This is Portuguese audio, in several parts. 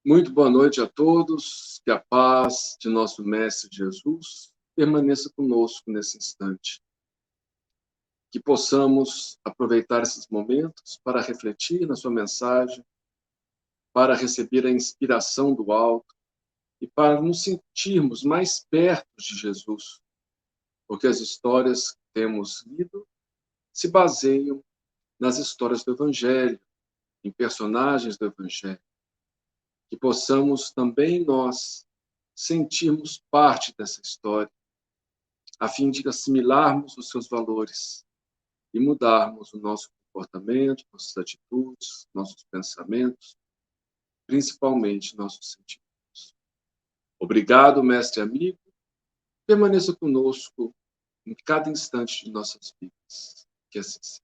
Muito boa noite a todos, que a paz de nosso Mestre Jesus permaneça conosco nesse instante. Que possamos aproveitar esses momentos para refletir na sua mensagem, para receber a inspiração do alto e para nos sentirmos mais perto de Jesus, porque as histórias que temos lido se baseiam nas histórias do Evangelho, em personagens do Evangelho. Que possamos também nós sentirmos parte dessa história, a fim de assimilarmos os seus valores e mudarmos o nosso comportamento, nossas atitudes, nossos pensamentos, principalmente nossos sentimentos. Obrigado, mestre amigo. Permaneça conosco em cada instante de nossas vidas. Que assim seja.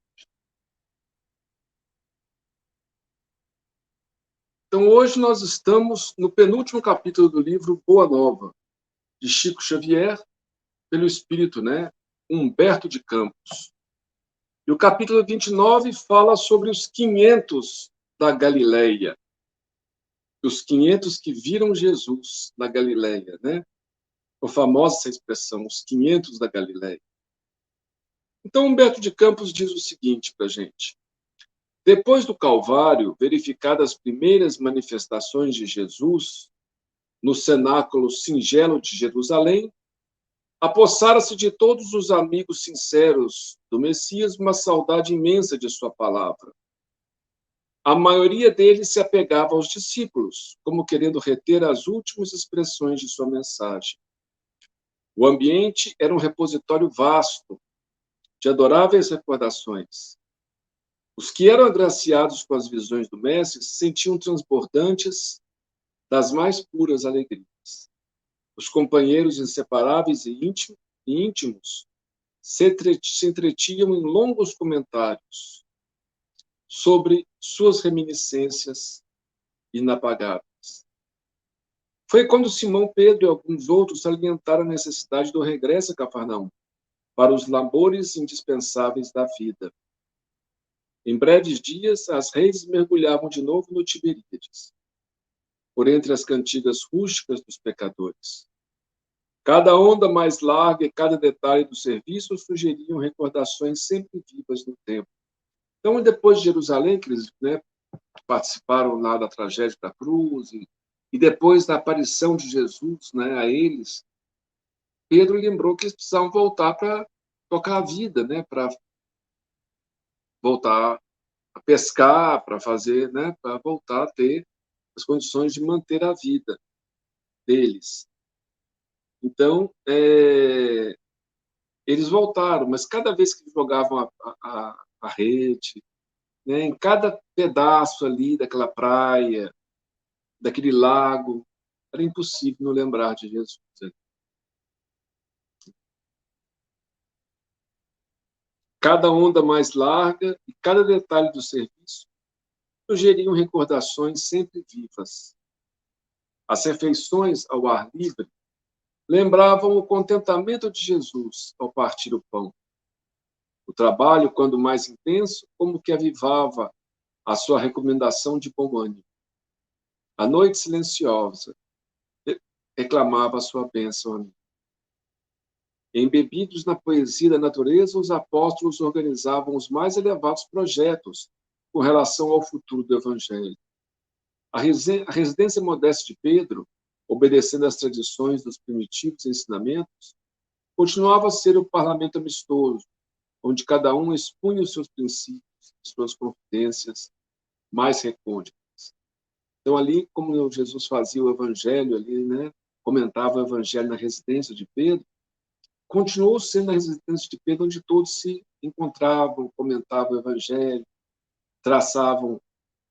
Então, hoje nós estamos no penúltimo capítulo do livro Boa Nova, de Chico Xavier, pelo espírito, Humberto de Campos. E o capítulo 29 fala sobre os 500 da Galileia. Os 500 que viram Jesus na Galileia, A famosa essa expressão, os 500 da Galileia. Então, Humberto de Campos diz o seguinte para a gente. Depois do Calvário, verificadas as primeiras manifestações de Jesus no cenáculo singelo de Jerusalém, apossara-se de todos os amigos sinceros do Messias uma saudade imensa de sua palavra. A maioria deles se apegava aos discípulos, como querendo reter as últimas expressões de sua mensagem. O ambiente era um repositório vasto, de adoráveis recordações. Os que eram agraciados com as visões do Mestre se sentiam transbordantes das mais puras alegrias. Os companheiros inseparáveis e íntimos se entretinham em longos comentários sobre suas reminiscências inapagáveis. Foi quando Simão Pedro e alguns outros salientaram a necessidade do regresso a Cafarnaum para os labores indispensáveis da vida. Em breves dias, as redes mergulhavam de novo no Tiberíades, por entre as cantigas rústicas dos pecadores. Cada onda mais larga e cada detalhe do serviço sugeriam recordações sempre vivas no tempo. Então, depois de Jerusalém, que eles participaram lá da tragédia da cruz, e depois da aparição de Jesus a eles, Pedro lembrou que eles precisavam voltar para tocar a vida, para voltar a pescar, para fazer, para voltar a ter as condições de manter a vida deles. Então, eles voltaram, mas cada vez que jogavam a rede, em cada pedaço ali daquela praia, daquele lago, era impossível não lembrar de Jesus. Cada onda mais larga e cada detalhe do serviço sugeriam recordações sempre vivas. As refeições ao ar livre lembravam o contentamento de Jesus ao partir o pão. O trabalho, quando mais intenso, como que avivava a sua recomendação de bom ânimo. A noite silenciosa reclamava a sua bênção a mim. Embebidos na poesia da natureza, os apóstolos organizavam os mais elevados projetos com relação ao futuro do Evangelho. A residência modesta de Pedro, obedecendo às tradições dos primitivos ensinamentos, continuava a ser o parlamento amistoso, onde cada um expunha os seus princípios, suas confidências mais recônditas. Então, ali, como Jesus fazia o Evangelho, comentava o Evangelho na residência de Pedro, continuou sendo a residência de Pedro onde todos se encontravam, comentavam o Evangelho, traçavam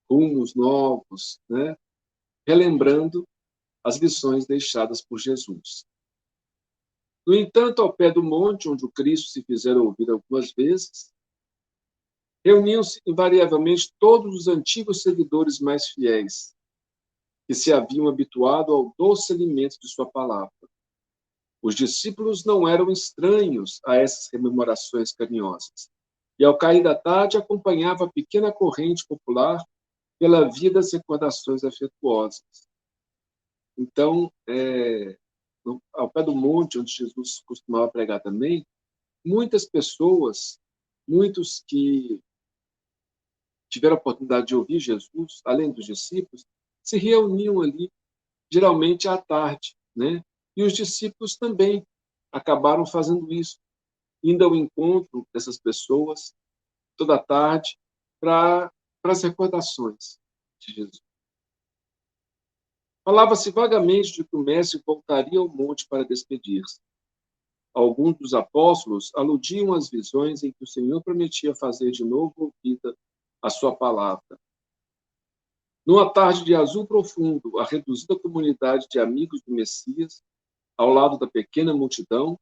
rumos novos, relembrando as lições deixadas por Jesus. No entanto, ao pé do monte, onde o Cristo se fizera ouvir algumas vezes, reuniam-se invariavelmente todos os antigos seguidores mais fiéis, que se haviam habituado ao doce alimento de sua palavra. Os discípulos não eram estranhos a essas rememorações carinhosas, e ao cair da tarde acompanhava a pequena corrente popular pela via das recordações afetuosas. Então, ao pé do monte, onde Jesus costumava pregar também, muitas pessoas, muitos que tiveram a oportunidade de ouvir Jesus, além dos discípulos, se reuniam ali, geralmente à tarde, né? E os discípulos também acabaram fazendo isso, indo ao encontro dessas pessoas toda a tarde para as recordações de Jesus. Falava-se vagamente de que o mestre voltaria ao monte para despedir-se. Alguns dos apóstolos aludiam às visões em que o Senhor prometia fazer de novo ouvida a sua palavra. Numa tarde de azul profundo, a reduzida comunidade de amigos do Messias, ao lado da pequena multidão,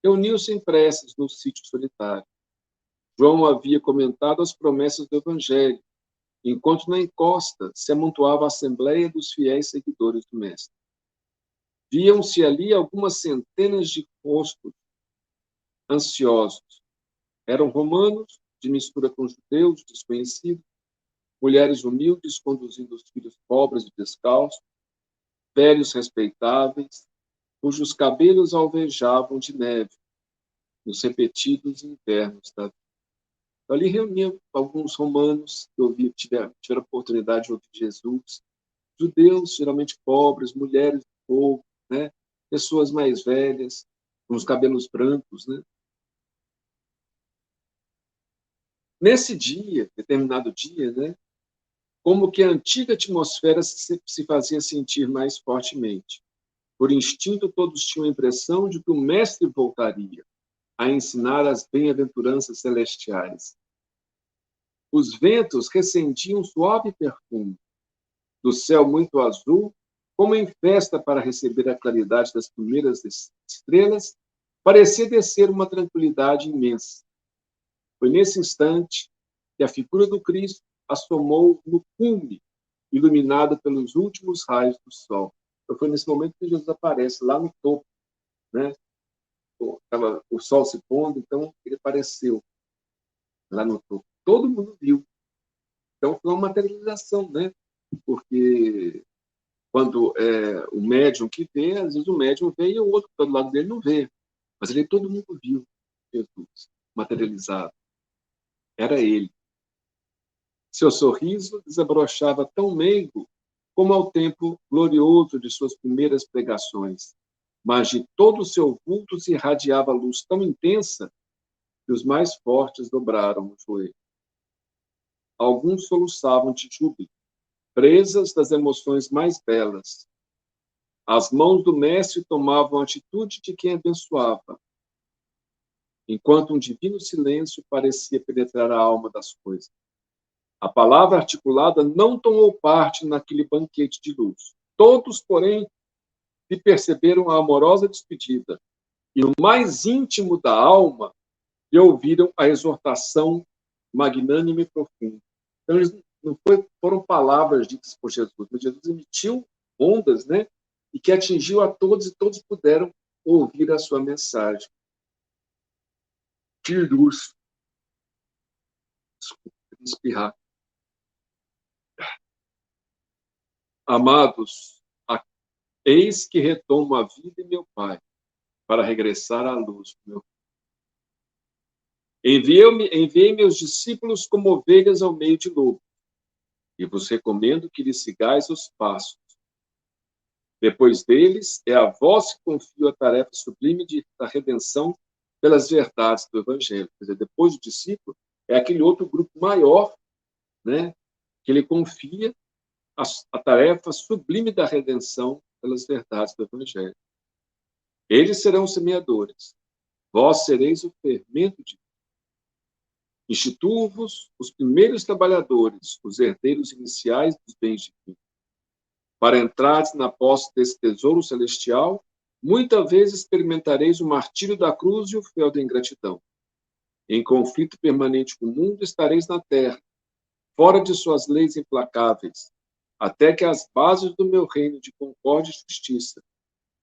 reuniu-se em preces no sítio solitário. João havia comentado as promessas do Evangelho, enquanto na encosta se amontoava a assembleia dos fiéis seguidores do Mestre. Viam-se ali algumas centenas de rostos ansiosos. Eram romanos, de mistura com judeus, desconhecidos, mulheres humildes conduzindo os filhos pobres e descalços, velhos respeitáveis, cujos cabelos alvejavam de neve nos repetidos invernos da vida. Ali reuniam alguns romanos que tiveram a oportunidade de ouvir Jesus, judeus, geralmente pobres, mulheres do povo, né? Pessoas mais velhas, com os cabelos brancos, né? Nesse dia, determinado dia, né? Como que a antiga atmosfera se fazia sentir mais fortemente. Por instinto, todos tinham a impressão de que o Mestre voltaria a ensinar as bem-aventuranças celestiais. Os ventos recendiam um suave perfume. Do céu muito azul, como em festa para receber a claridade das primeiras estrelas, parecia descer uma tranquilidade imensa. Foi nesse instante que a figura do Cristo assomou no cume, iluminada pelos últimos raios do sol. Então, foi nesse momento que Jesus aparece lá no topo, né? O sol se pondo, então ele apareceu lá no topo. Todo mundo viu. Então, foi uma materialização, né? Porque quando o médium que vê, às vezes o médium vê e o outro que está do lado dele não vê. Mas ali todo mundo viu Jesus materializado. Era ele. Seu sorriso desabrochava tão meigo como ao tempo glorioso de suas primeiras pregações, mas de todo o seu vulto se irradiava luz tão intensa que os mais fortes dobraram o joelho. Alguns soluçavam de júbilo, presas das emoções mais belas. As mãos do mestre tomavam a atitude de quem abençoava, enquanto um divino silêncio parecia penetrar a alma das coisas. A palavra articulada não tomou parte naquele banquete de luz. Todos, porém, se perceberam a amorosa despedida e, no mais íntimo da alma, lhe ouviram a exortação magnânima e profunda. Então, eles não foram palavras ditas por Jesus, mas Jesus emitiu ondas, né? E que atingiu a todos e todos puderam ouvir a sua mensagem. Que luz! Desculpa, espirrar. Amados, eis que retomo a vida em meu Pai, para regressar à luz do meu. Enviei meus discípulos como ovelhas ao meio de lobo, e vos recomendo que lhes sigais os passos. Depois deles, é a vós que confio a tarefa sublime da redenção pelas verdades do Evangelho. Quer dizer, depois do discípulo, é aquele outro grupo maior, né, que ele confia a tarefa sublime da redenção pelas verdades do Evangelho. Eles serão os semeadores. Vós sereis o fermento de Instituo-vos os primeiros trabalhadores, os herdeiros iniciais dos bens divinos. Para entrares na posse desse tesouro celestial, muitas vezes experimentareis o martírio da cruz e o fel da ingratidão. Em conflito permanente com o mundo estareis na terra, fora de suas leis implacáveis, até que as bases do meu reino de concórdia e justiça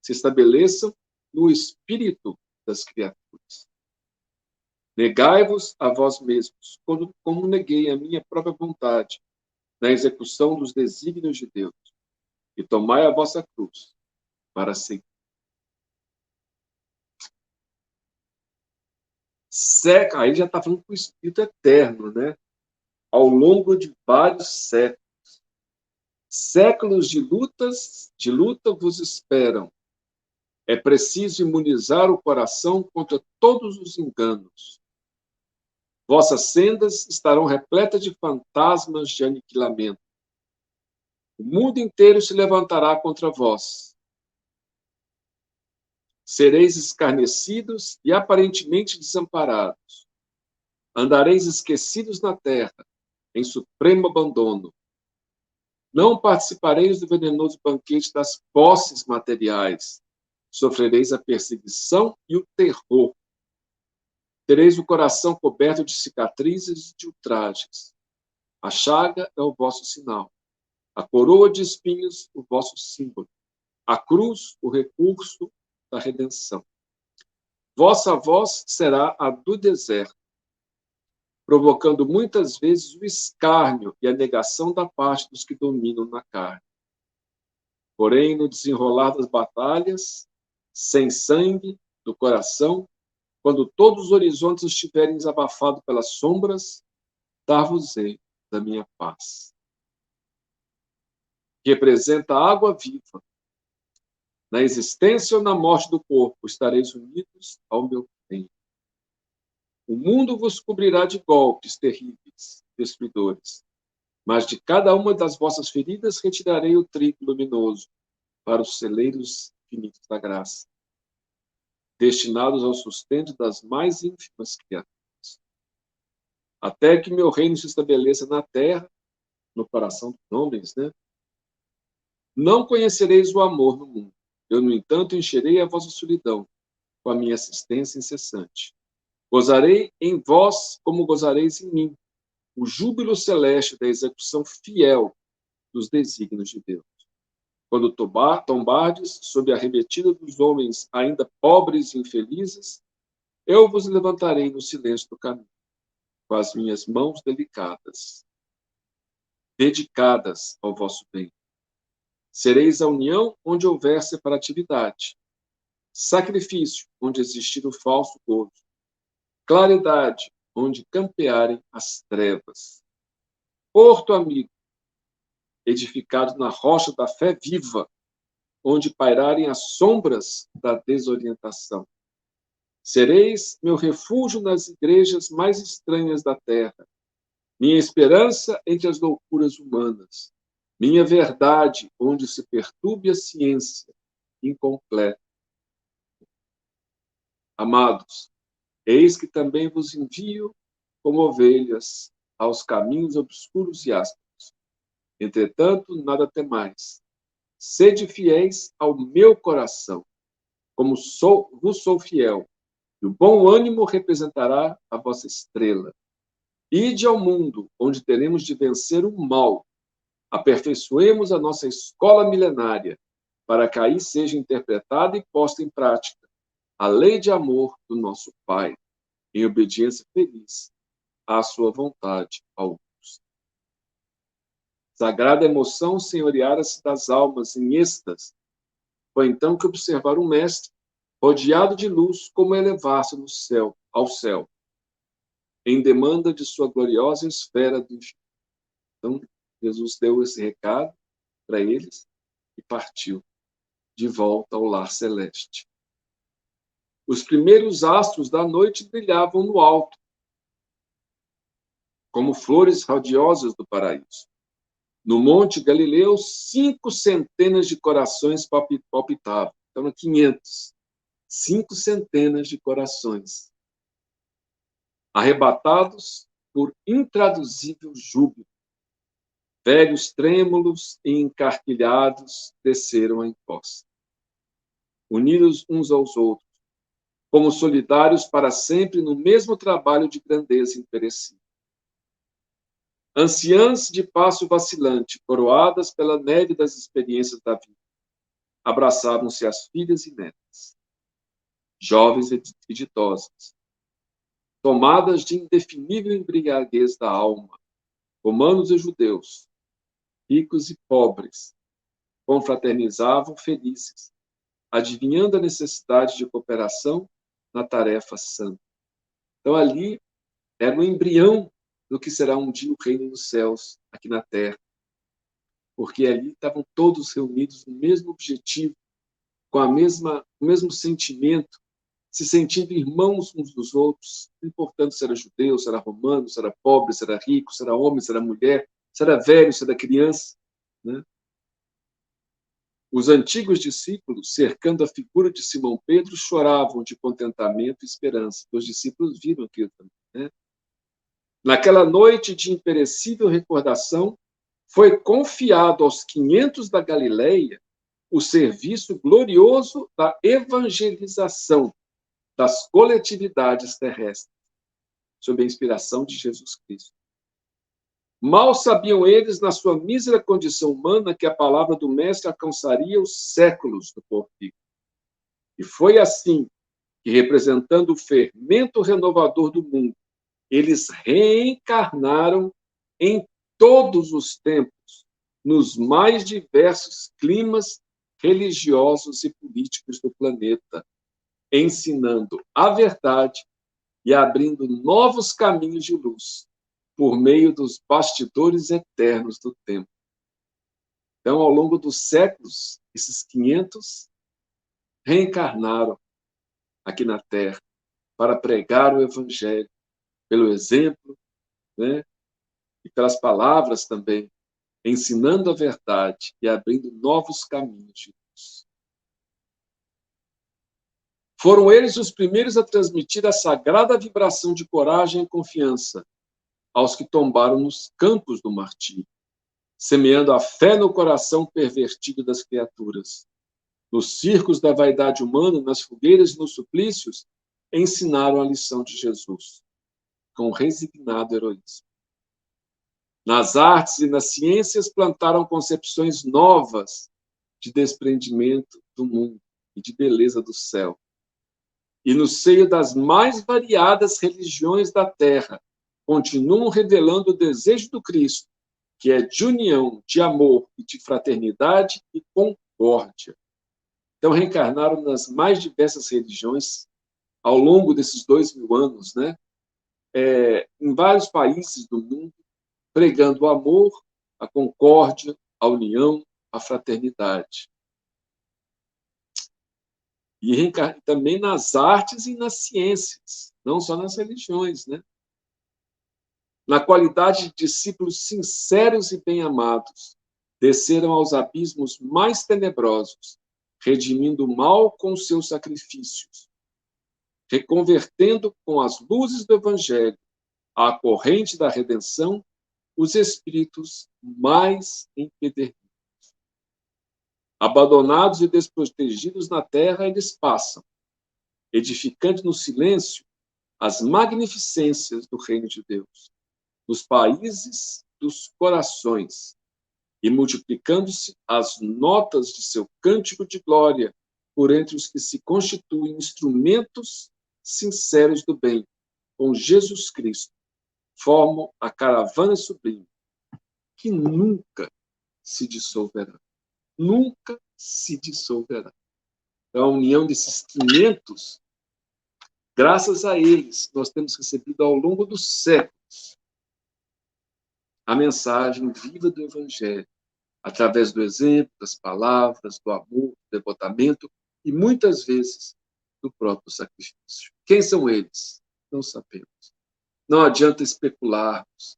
se estabeleçam no espírito das criaturas. Negai-vos a vós mesmos, como neguei a minha própria vontade, na execução dos desígnios de Deus, e tomai a vossa cruz, para seguir. Aí já está falando com o Espírito eterno, né? Ao longo de vários séculos. Séculos de luta vos esperam. É preciso imunizar o coração contra todos os enganos. Vossas sendas estarão repletas de fantasmas de aniquilamento. O mundo inteiro se levantará contra vós. Sereis escarnecidos e aparentemente desamparados. Andareis esquecidos na terra, em supremo abandono. Não participareis do venenoso banquete das posses materiais. Sofrereis a perseguição e o terror. Tereis o coração coberto de cicatrizes e de ultrajes. A chaga é o vosso sinal. A coroa de espinhos, o vosso símbolo. A cruz, o recurso da redenção. Vossa voz será a do deserto, provocando muitas vezes o escárnio e a negação da parte dos que dominam na carne. Porém, no desenrolar das batalhas, sem sangue, do coração, quando todos os horizontes estiverem desabafados pelas sombras, dar-vos-ei da minha paz. Representa a água viva. Na existência ou na morte do corpo, estareis unidos ao meu reino. O mundo vos cobrirá de golpes terríveis, destruidores, mas de cada uma das vossas feridas retirarei o trigo luminoso para os celeiros infinitos da graça, destinados ao sustento das mais ínfimas criaturas. Até que meu reino se estabeleça na terra, no coração dos homens, né? Não conhecereis o amor no mundo. Eu, no entanto, encherei a vossa solidão com a minha assistência incessante. Gozarei em vós como gozareis em mim, o júbilo celeste da execução fiel dos desígnios de Deus. Quando tombardes sob a arremetida dos homens ainda pobres e infelizes, eu vos levantarei no silêncio do caminho, com as minhas mãos delicadas, dedicadas ao vosso bem. Sereis a união onde houver separatividade, sacrifício onde existir o falso gozo, claridade onde campearem as trevas. Porto amigo, edificado na rocha da fé viva, onde pairarem as sombras da desorientação. Sereis meu refúgio nas igrejas mais estranhas da terra, minha esperança entre as loucuras humanas, minha verdade onde se perturbe a ciência incompleta. Amados, eis que também vos envio como ovelhas aos caminhos obscuros e ásperos. Entretanto, nada temais. Sede fiéis ao meu coração, como vos sou fiel, e o bom ânimo representará a vossa estrela. Ide ao mundo, onde teremos de vencer o mal. Aperfeiçoemos a nossa escola milenária, para que aí seja interpretada e posta em prática a lei de amor do nosso Pai, em obediência feliz à sua vontade ao sagrada emoção senhoreara-se das almas em êxtase. Foi então que observaram o mestre, rodeado de luz, como elevar-se no céu, ao céu, em demanda de sua gloriosa esfera do infinito. Então, Jesus deu esse recado para eles e partiu de volta ao lar celeste. Os primeiros astros da noite brilhavam no alto, como flores radiosas do paraíso. No Monte Galileu, 5 centenas de corações palpitavam. Então, 500. 5 centenas de corações. Arrebatados por intraduzível júbilo. Velhos trêmulos e encarquilhados desceram a encosta. Unidos uns aos outros, como solidários para sempre no mesmo trabalho de grandeza imperecível. Anciãs de passo vacilante, coroadas pela neve das experiências da vida, abraçavam-se as filhas e netas, jovens e ditosas, tomadas de indefinível embriaguez da alma, romanos e judeus, ricos e pobres, confraternizavam felizes, adivinhando a necessidade de cooperação na tarefa santa. Então, ali era o embrião do que será um dia o reino dos céus aqui na terra, porque ali estavam todos reunidos no mesmo objetivo, com o mesmo sentimento, se sentindo irmãos uns dos outros, não importando se era judeu, se era romano, se era pobre, se era rico, se era homem, se era mulher, se era velho, se era criança, né? Os antigos discípulos, cercando a figura de Simão Pedro, choravam de contentamento e esperança. Os discípulos viram aquilo também, né? Naquela noite de imperecível recordação, foi confiado aos 500 da Galileia o serviço glorioso da evangelização das coletividades terrestres, sob a inspiração de Jesus Cristo. Mal sabiam eles, na sua mísera condição humana, que a palavra do Mestre alcançaria os séculos do porvir. E foi assim que, representando o fermento renovador do mundo, eles reencarnaram em todos os tempos, nos mais diversos climas religiosos e políticos do planeta, ensinando a verdade e abrindo novos caminhos de luz por meio dos bastidores eternos do tempo. Então, ao longo dos séculos, esses 500 reencarnaram aqui na Terra para pregar o Evangelho, pelo exemplo, né? E pelas palavras também, ensinando a verdade e abrindo novos caminhos de luz. Foram eles os primeiros a transmitir a sagrada vibração de coragem e confiança aos que tombaram nos campos do martírio, semeando a fé no coração pervertido das criaturas. Nos circos da vaidade humana, nas fogueiras e nos suplícios, ensinaram a lição de Jesus, com resignado heroísmo. Nas artes e nas ciências, plantaram concepções novas de desprendimento do mundo e de beleza do céu. E no seio das mais variadas religiões da terra, continuam revelando o desejo do Cristo, que é de união, de amor e de fraternidade e concórdia. Então, reencarnaram nas mais diversas religiões ao longo desses 2000 anos, né? Em vários países do mundo, pregando o amor, a concórdia, a união, a fraternidade. E também nas artes e nas ciências, não só nas religiões, né? Na qualidade de discípulos sinceros e bem-amados, desceram aos abismos mais tenebrosos, redimindo o mal com seus sacrifícios, reconvertendo com as luzes do Evangelho à corrente da redenção os espíritos mais empedernidos. Abandonados e desprotegidos na terra, eles passam, edificando no silêncio as magnificências do reino de Deus, nos países dos corações, e multiplicando-se as notas de seu cântico de glória por entre os que se constituem instrumentos sinceros do bem, com Jesus Cristo, formam a caravana sublime, que nunca se dissolverá. Nunca se dissolverá. Então, a união desses 500, graças a eles, nós temos recebido ao longo dos séculos a mensagem viva do Evangelho, através do exemplo, das palavras, do amor, do devotamento e, muitas vezes, do próprio sacrifício. Quem são eles? Não sabemos. Não adianta especularmos,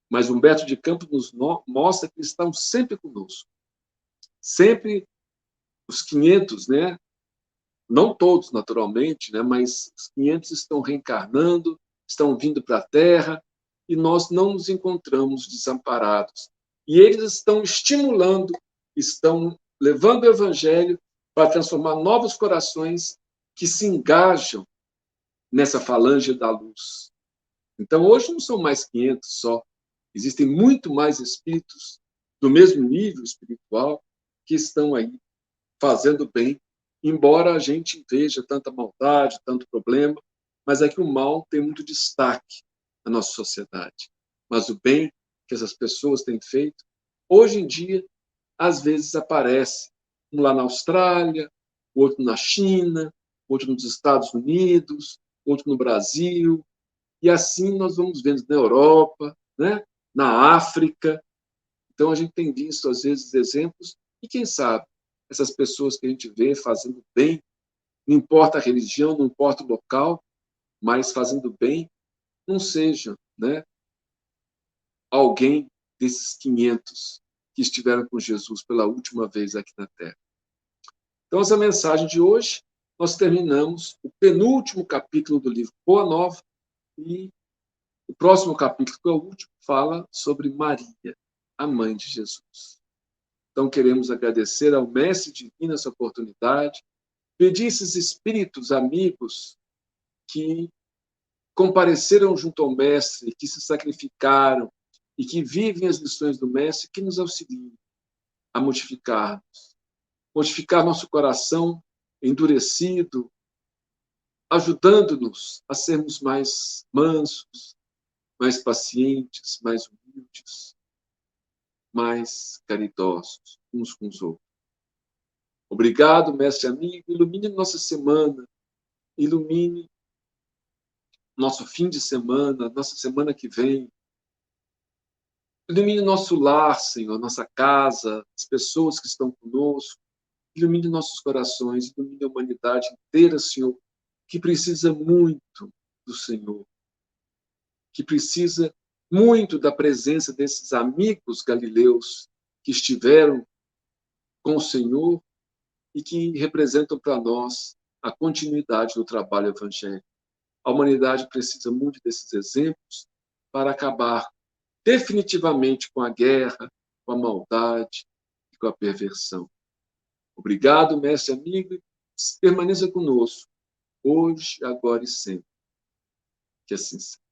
mas Humberto de Campos nos mostra que eles estão sempre conosco. Sempre os 500, né? Não todos, naturalmente, né? Mas os 500 estão reencarnando, estão vindo para a Terra, e nós não nos encontramos desamparados. E eles estão estimulando, estão levando o Evangelho para transformar novos corações que se engajam nessa falange da luz. Então, hoje não são mais 500 só. Existem muito mais espíritos do mesmo nível espiritual que estão aí fazendo bem, embora a gente veja tanta maldade, tanto problema, mas é que o mal tem muito destaque na nossa sociedade. Mas o bem que essas pessoas têm feito, hoje em dia, às vezes aparece, um lá na Austrália, outro na China, outro nos Estados Unidos, outro no Brasil, e assim nós vamos vendo na Europa, né? Na África. Então, a gente tem visto, às vezes, exemplos, e quem sabe, essas pessoas que a gente vê fazendo bem, não importa a religião, não importa o local, mas fazendo bem, não sejam, né, alguém desses 500 que estiveram com Jesus pela última vez aqui na Terra. Então, essa mensagem de hoje, nós terminamos o penúltimo capítulo do livro Boa Nova, e o próximo capítulo, que é o último, fala sobre Maria, a mãe de Jesus. Então, queremos agradecer ao Mestre Divino essa oportunidade, pedir esses espíritos amigos que compareceram junto ao Mestre, que se sacrificaram e que vivem as lições do Mestre, que nos auxiliem a modificar nosso coração endurecido, ajudando-nos a sermos mais mansos, mais pacientes, mais humildes, mais caridosos uns com os outros. Obrigado, mestre amigo. Ilumine nossa semana, ilumine nosso fim de semana, nossa semana que vem. Ilumine nosso lar, Senhor, nossa casa, as pessoas que estão conosco. Ilumine nossos corações, ilumine a humanidade inteira, Senhor, que precisa muito do Senhor, que precisa muito da presença desses amigos galileus que estiveram com o Senhor e que representam para nós a continuidade do trabalho evangélico. A humanidade precisa muito desses exemplos para acabar definitivamente com a guerra, com a maldade e com a perversão. Obrigado, mestre amigo, permaneça conosco, hoje, agora e sempre. Que assim seja.